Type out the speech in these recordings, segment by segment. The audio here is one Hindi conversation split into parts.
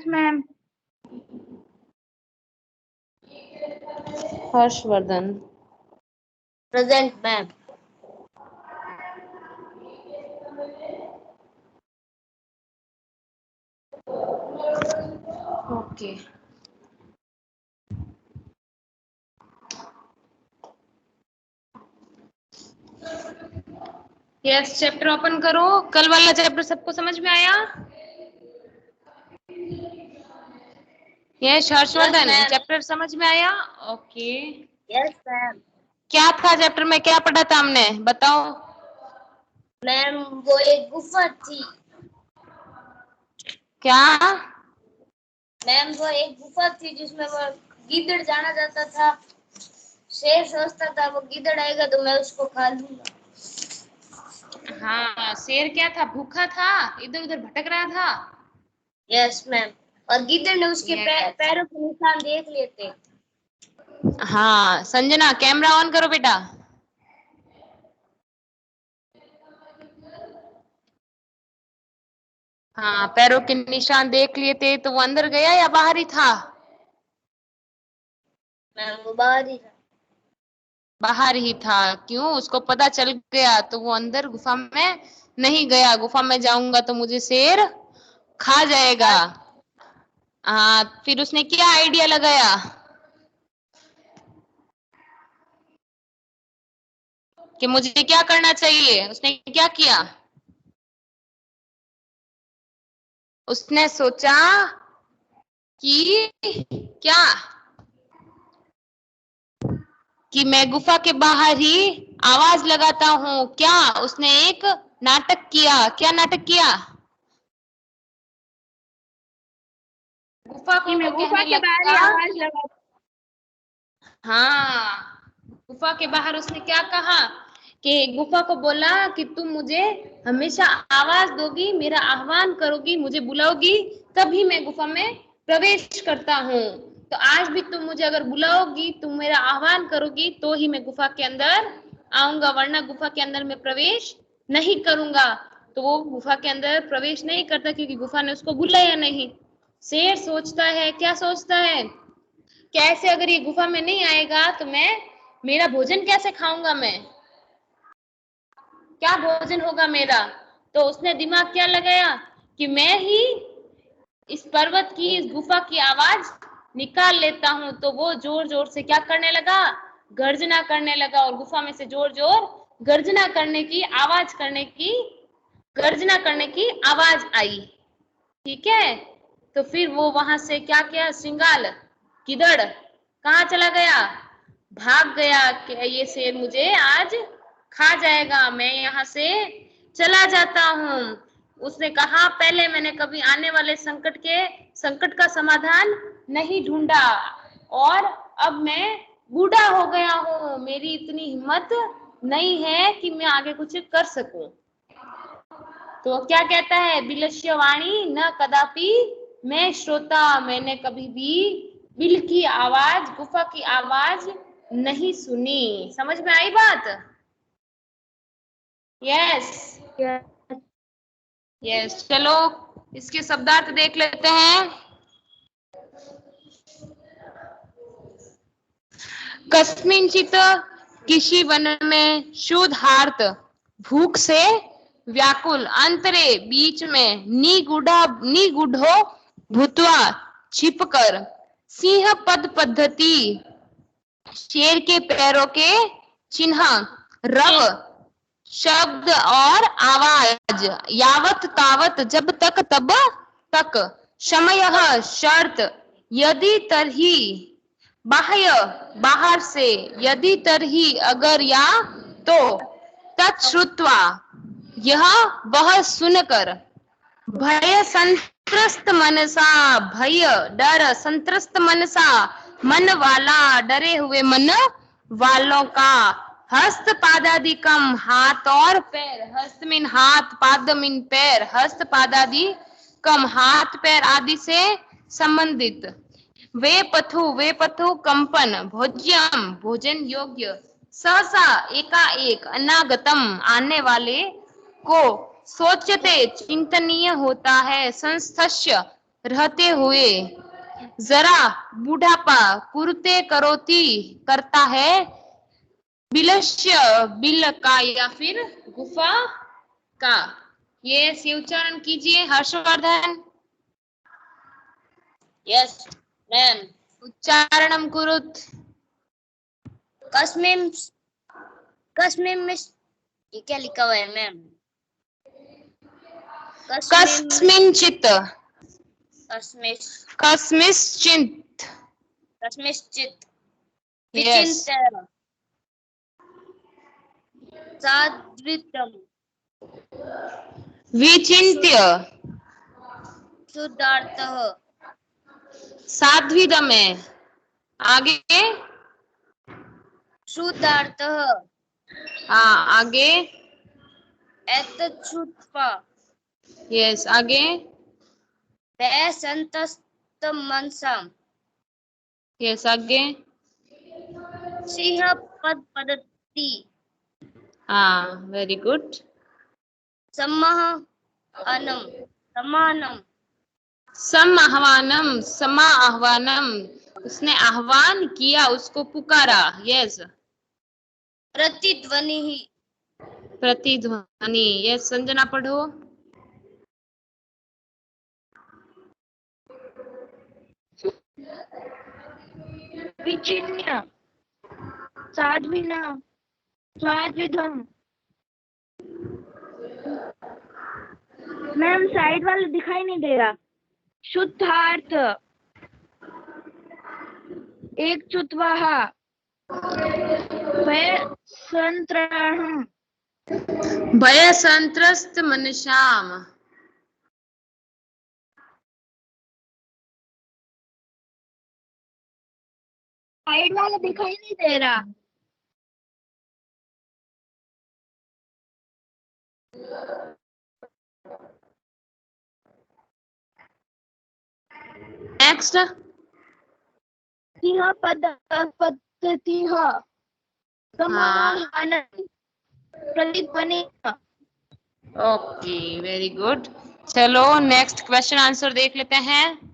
Ma'am. Harshvardhan. Present ma'am. Okay. Yes, chapter open करो। कल वाला चैप्टर सबको समझ में आया? यस हर्षवर्धन, चैप्टर समझ में आया? ओके। Yes ma'am. क्या था चैप्टर में, क्या पढ़ा था हमने, बताओ मैम वो एक गुफा थी। क्या? मैम वो एक गुफा थी जिसमें वो गीदड़ जाना जाता था। शेर सोचता था वो गीदड़ आएगा तो मैं उसको खा लूंगा। हाँ, शेर क्या था, भूखा था, इधर उधर भटक रहा था। Yes ma'am. और गीदड़ ने उसके पैरों के निशान देख लिए थे। हाँ संजना, कैमरा ऑन करो बेटा। हाँ, पैरों के निशान देख लिए थे, तो वो अंदर गया या बाहर ही था? मैम वो बाहर ही था। बाहर ही था। क्यों? उसको पता चल गया तो वो अंदर गुफा में नहीं गया। गुफा में जाऊंगा तो मुझे शेर खा जाएगा। हाँ, फिर उसने क्या आइडिया लगाया कि मुझे क्या करना चाहिए? उसने क्या किया? उसने सोचा कि क्या, कि मैं गुफा के बाहर ही आवाज लगाता हूँ। क्या उसने एक नाटक किया? क्या नाटक किया? गुफा को वो गुफा कहने के बाहर ही लगा। आवाज लगा। हाँ, गुफा के बाहर उसने क्या कहा कि गुफा को बोला कि तुम मुझे हमेशा आवाज दोगी, मेरा आह्वान करोगी, मुझे बुलाओगी, तभी मैं गुफा में प्रवेश करता हूँ। तो आज भी तुम मुझे अगर बुलाओगी, तुम मेरा आह्वान करोगी तो ही मैं गुफा के अंदर आऊंगा, वरना गुफा के अंदर मैं प्रवेश नहीं करूंगा। तो वो गुफा के अंदर प्रवेश नहीं करता क्योंकि गुफा ने उसको बुलाया नहीं। शेर सोचता है, क्या सोचता है, कैसे अगर ये गुफा में नहीं आएगा तो मैं मेरा भोजन कैसे खाऊंगा, मैं क्या भोजन होगा मेरा। तो उसने दिमाग क्या लगाया कि मैं ही इस पर्वत की, इस गुफा की आवाज निकाल लेता हूं। तो वो जोर जोर से क्या करने लगा, गर्जना करने लगा, और गुफा में से जोर जोर गर्जना करने की आवाज, गर्जना करने की आवाज आई। ठीक है, तो फिर वो वहां से क्या किया, श्रृंगाल गिदड़ कहाँ चला गया, भाग गया कि ये शेर मुझे आज खा जाएगा, मैं यहाँ से चला जाता हूँ। उसने कहा पहले मैंने कभी आने वाले संकट का समाधान नहीं ढूंढा, और अब मैं बूढ़ा हो गया हूँ, मेरी इतनी हिम्मत नहीं है कि मैं आगे कुछ कर सकूं। तो क्या कहता है, बिलस्यवाणी न कदापि मैं श्रोता, मैंने कभी भी बिल की आवाज, गुफा की आवाज नहीं सुनी। समझ में आई बात? Yes yes. चलो इसके शब्दार्थ देख लेते हैं। कस्मिंचित, किसी वन में, शोधार्थ, भूख से व्याकुल, अंतरे, बीच में, निगूढ़ो भूत्वा, छिपकर, सिंह पद पद्धति, शेर के पैरों के चिन्ह, रव, शब्द और आवाज, यावत तावत, जब तक तब तक, समय, शर्त, यदि तरही, बाह्य, बाहर से, यदि तरही, अगर या तो, तत्श्रुत्वा, यह वह सुनकर, भय संत्रस्त मनसा, भय डर, संत्रस्त मनसा, मन वाला, डरे हुए मन वालों का, हस्त पादादिकम, हाथ और पैर, हस्त मीन हाथ, पाद मीन पैर, हस्त पादादि कम, हाथ पैर आदि से संबंधित, वे पथु कंपन, भोज्यम, भोजन योग्य, सहसा, एकाएक, अनागतम, आने वाले को, सोचते, चिंतनीय होता है, संस्थस्य, रहते हुए जरा बुढ़ापा कुर्ते करोती करता है, बिलश्य बिल का या फिर गुफा का। ये से उच्चारण कीजिए हर्षवर्धन। Yes ma'am. उच्चारणम कुरुत। कस्मिन कस्मिन में ये क्या लिखा हुआ है मैम? कस्मिंचित कस्मिश्चित कस्मिंश्चित कस्मिश्चित यस विचिन्त्य साद्वितम विचिन्त्य शुद्धार्थः साध्विदम है। आगे शुद्धार्थः हाँ आगे एतच्छुत्वा यस आगे वैसन्तस्तमंसम् यस आगे सिंह पद पदति हाँ वेरी गुड। सम्मः अनम समानम समा आह्वानम उसने आह्वान किया, उसको पुकारा। यस प्रतिध्वनि प्रतिध्वनि। यस संजना पढ़ो। विचिन्य साध्विना स्वाद्विधम। मैम साइड वाला दिखाई नहीं दे रहा। शुद्धार्थ एक चुतवाहा भय संत्राहम भय संत्रस्त मनश्याम। साइड वाला दिखाई नहीं दे रहा। नेक्स्ट सिंह पद पद्धति समाहन प्रतिध्वनि। Okay very good. चलो नेक्स्ट क्वेश्चन आंसर देख लेते हैं।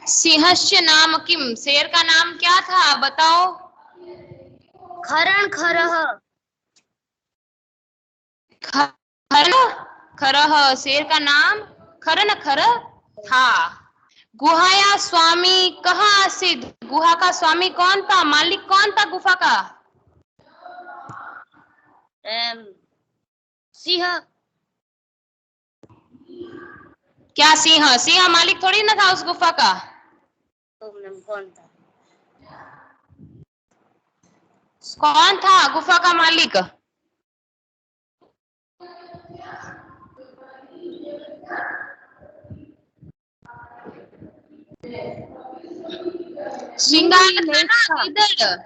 सिंहस्य नाम किम, शेर का नाम क्या था बताओ। खरण खरह खरह शेर का नाम खरन खर था। गुहाया स्वामी कहाँ आसिद, गुहा का स्वामी कौन था, मालिक कौन था गुफा का। सिंह। क्या सिंह, सिंह मालिक थोड़ी ना था उस गुफा का। तो मैम कौन था? कौन था गुफा का मालिक। श्रृंगार था ना गीदड़।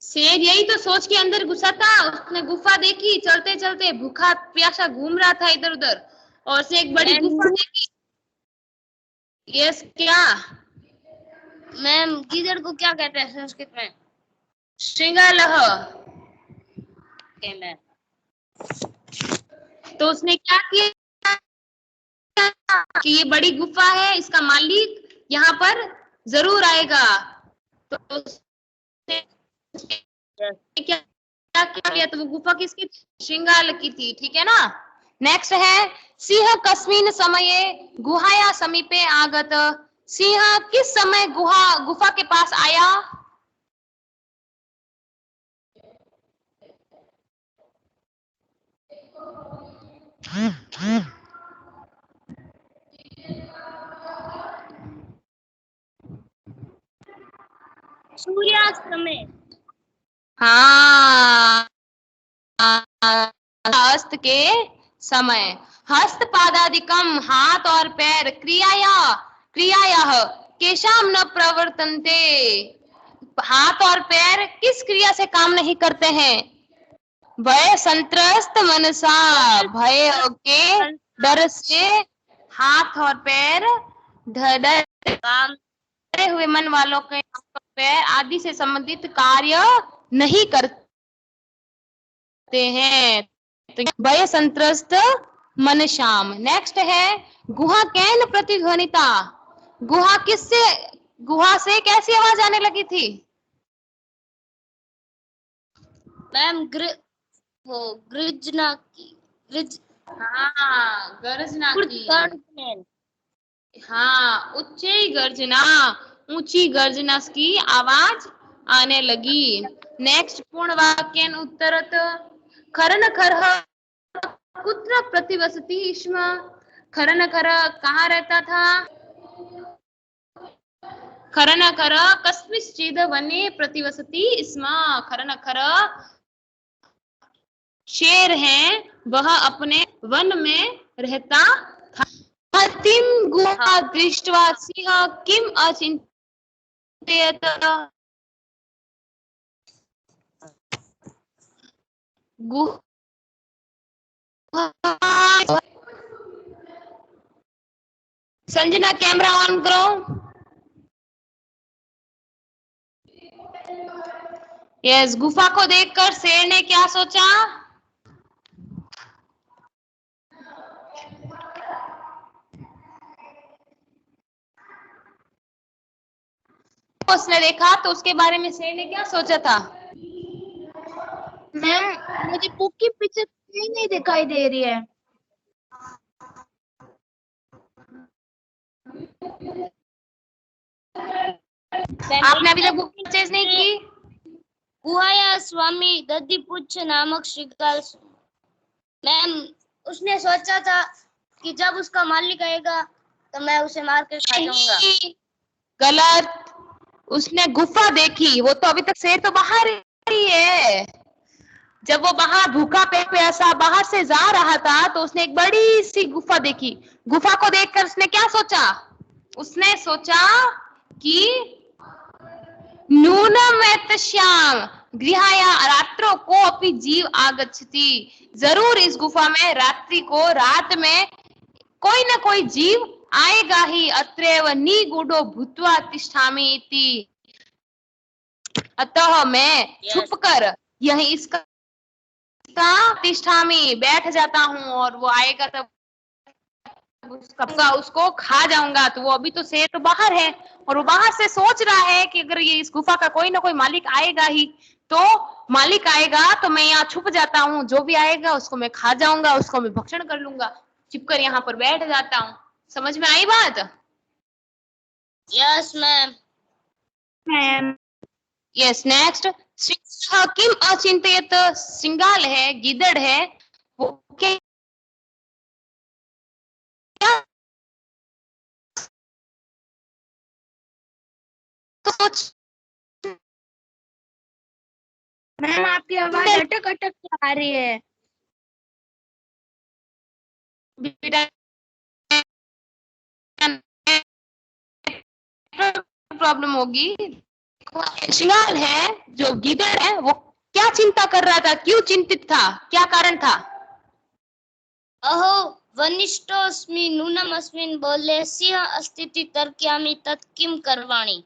शेर यही तो सोच के अंदर घुसा था, उसने गुफा देखी, चलते चलते भूखा प्यासा घूम रहा था इधर उधर, और से एक बड़ी गुफा देखी। यस क्या मैम गीदड़ को क्या कहते हैं संस्कृत में? श्रृंगालह। मैम तो उसने क्या किया कि ये बड़ी गुफा है, इसका मालिक यहाँ पर जरूर आएगा, तो उसने क्या किया, तो वो गुफा किसकी थी, श्रृंगाल की थी। ठीक है ना। नेक्स्ट है सिंह कस्मिन समये गुहाया समीपे आगत, सिंह किस समय गुफा के पास आया। सूर्यास्त में। हाँ अस्त के समय। हस्त पादादिकम हाथ और पैर, क्रियाया केशाम न प्रवर्तन्ते, हाथ और पैर किस क्रिया से काम नहीं करते हैं। भय संत्रस्त मनसा, भय के डर से हाथ और पैर, डरे हुए मन वालों के हाथ और पैर आदि से संबंधित कार्य नहीं करते हैं। तो भय संत्रस्त मनश्याम। नेक्स्ट है गुहा कैन प्रतिध्वनिता। गुहा से कैसी आवाज आने लगी थी? मैम गर्जना की, हाँ, गर्जना की। हाँ, ऊंची गर्जना की आवाज आने लगी। नेक्स्ट पूर्ण वाक्य उत्तरत खरन खरह कुत्र प्रतिवसति स्म। खरन खर कहाँ रहता था? खरन खर कस्मिंश्चित् वने प्रतिवसति स्म। खरन खर शेर है, वह अपने वन में रहता था। हतिम गुहा दृष्ट्वा सिंह किम अचिंतयत। संजना कैमरा ऑन करो। यस, गुफा को देखकर शेर ने क्या सोचा? उसने देखा तो उसके बारे में शेर ने क्या सोचा था? मैम मुझे बुक की पिक्चर नहीं दिखाई दे रही है। आपने अभी तक बुक परचेज नहीं की? गुहाया स्वामी दधिपुच्छ नामक श्रृंगाल। मैम उसने सोचा था कि जब उसका मालिक आएगा तो मैं उसे मार कर खा जाऊंगा। गलत। उसने गुफा देखी, वो तो अभी तक शेर तो बाहर ही है। जब वो बाहर भूखा प्यासा बाहर से जा रहा था तो उसने एक बड़ी सी गुफा देखी। गुफा को देखकर उसने क्या सोचा? उसने सोचा कि नूनम एतश्याम गृहाया रात्रो को अपनी जीव आगच्छति। जरूर इस गुफा में रात्रि को, रात में कोई ना कोई जीव आएगा ही। अत्रैव निगूढ़ो भूत्वा तिष्ठामि इति। अतः मैं छुपकर यही इसका तिष्ठामि बैठ जाता हूँ और वो आएगा तब उसको खा जाऊंगा। तो वो अभी तो शेर तो बाहर है और वो बाहर से सोच रहा है कि अगर ये इस गुफा का कोई ना कोई मालिक आएगा ही, तो मालिक आएगा तो मैं यहाँ छुप जाता हूँ, जो भी आएगा उसको मैं खा जाऊंगा, उसको मैं भक्षण कर लूंगा, छिपकर यहाँ पर बैठ जाता हूँ। समझ में आई बात? Yes ma'am. यस, नेक्स्ट सिंह किम अचिंतयत। सिंगाल है, गीदड़ है, वो क्या सोच। मैम आपकी आवाज अटक अटक के आ रही है। प्रॉब्लम होगी। श्रृंगार है जो गीदड़ है, वो क्या चिंता कर रहा था? क्यों चिंतित था? क्या कारण था? अहो वनिष्ठोऽस्मि नूनम अस्मिन् बोले सिंह अस्तिति तर्क्यामि तत् किम करवाणि।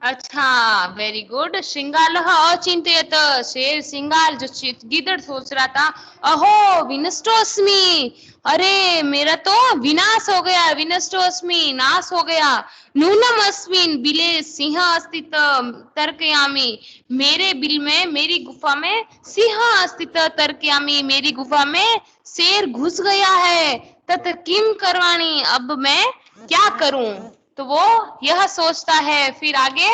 अच्छा, वेरी गुड। श्रृंगाल अचिंतयत। शेर सिंगाल जो गीदड़ सोच रहा था, अहो विनष्टोस्मि, अरे मेरा तो विनाश हो गया, विनष्टोस्मि नाश हो गया। नूनम अस्मिन् बिले सिंह अस्तित तर्कयामि, मेरे बिल में, मेरी गुफा में सिंह अस्तित तर्कयामि, मेरी गुफा में शेर घुस गया है। तत् किम करवाणी, अब मैं क्या करूं? तो वो यह सोचता है। फिर आगे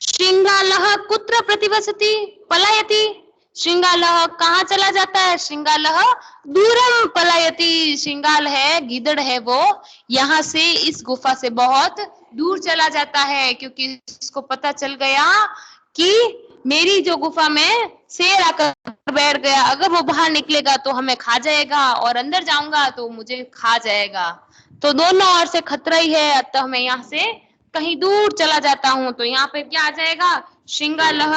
श्रृंगालः कुत्र प्रतिवसति पलायति। श्रृंगालः कहाँ चला जाता है? श्रृंगालः दूरम पलायति। श्रृंगाल है, गीदड़ है, वो यहाँ से, इस गुफा से बहुत दूर चला जाता है, क्योंकि इसको पता चल गया कि मेरी जो गुफा में शेर आकर बैठ गया, अगर वो बाहर निकलेगा तो हमें खा जाएगा, और अंदर जाऊंगा तो मुझे खा जाएगा। तो दोनों ओर से खतरा ही है, अतः मैं यहाँ से कहीं दूर चला जाता हूँ। तो यहाँ पे क्या आ जाएगा? श्रृंगालः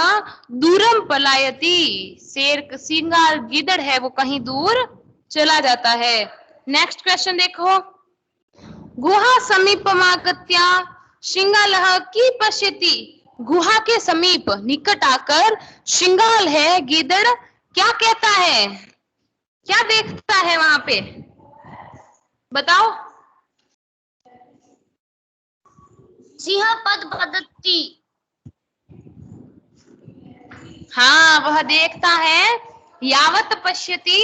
दूरम पलायति। शेर श्रृंगार गिदड़ है वो कहीं दूर चला जाता है। नेक्स्ट क्वेश्चन देखो। गुहा समीपमागत्य श्रृंगालः की पश्यति। गुहा के समीप निकट आकर श्रृंगाल है गिदड़ क्या कहता है, क्या देखता है वहां पे, बताओ। सिंह पद पद्धति। हाँ, वह देखता है यावत पश्यति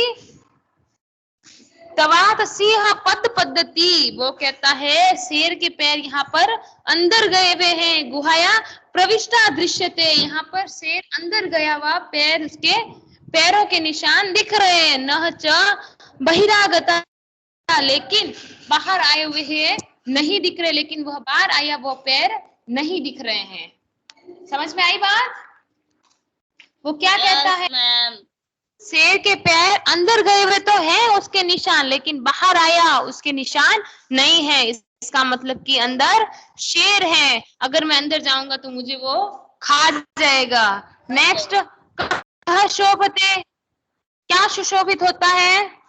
तवात सिंह पद पद्धति। वो कहता है शेर के पैर यहाँ पर अंदर गए हुए हैं। गुहाया प्रविष्टा दृश्यते। यहाँ पर शेर अंदर गया हुआ, पैर उसके पैरों के निशान दिख रहे हैं। नह च बहिरागता, लेकिन बाहर आए हुए हैं नहीं दिख रहे, लेकिन वह बाहर आया वो पैर नहीं दिख रहे हैं। समझ में आई बात? वो क्या कहता है, मैम। शेर के पैर अंदर गए हुए तो हैं उसके निशान, लेकिन बाहर आया उसके निशान नहीं है। इसका मतलब कि अंदर शेर है, अगर मैं अंदर जाऊंगा तो मुझे वो खा जाएगा। नेक्स्ट, कह शोभते, क्या सुशोभित होता है?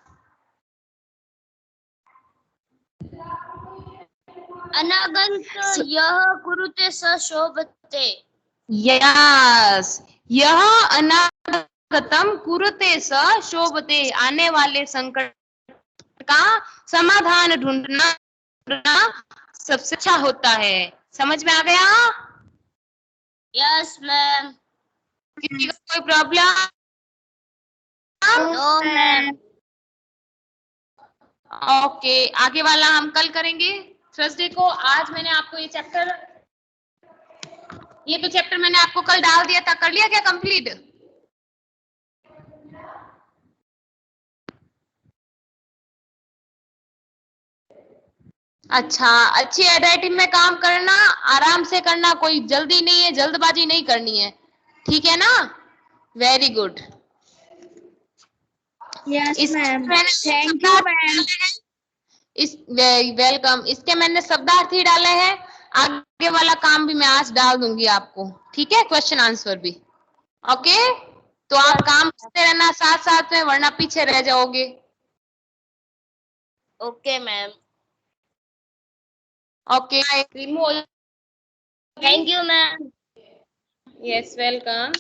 अनागंत यह कुरुते सशोभते। यस, यह अनागतम कुरुते स शोभते। आने वाले संकट का समाधान ढूंढना सबसे अच्छा होता है। समझ में आ गया? Yes ma'am. किसी को कोई प्रॉब्लम? No ma'am. ओके, आगे वाला हम कल करेंगे थर्सडे को। आज मैंने आपको ये तो चैप्टर मैंने आपको कल डाल दिया था, कर लिया क्या कंप्लीट? अच्छा, अच्छी हैंडराइटिंग में काम करना, आराम से करना, कोई जल्दी नहीं है, जल्दबाजी नहीं करनी है, ठीक है ना? Very good. Yes ma'am, thank you ma'am. Welcome. इसके मैंने शब्दार्थ ही डाले हैं, आगे वाला काम भी मैं आज डाल दूंगी आपको, ठीक है? क्वेश्चन आंसर भी। ओके, तो आप काम करते रहना साथ साथ में, वरना पीछे रह जाओगे। Okay ma'am. Okay, remove. Thank you ma'am. Yes, welcome.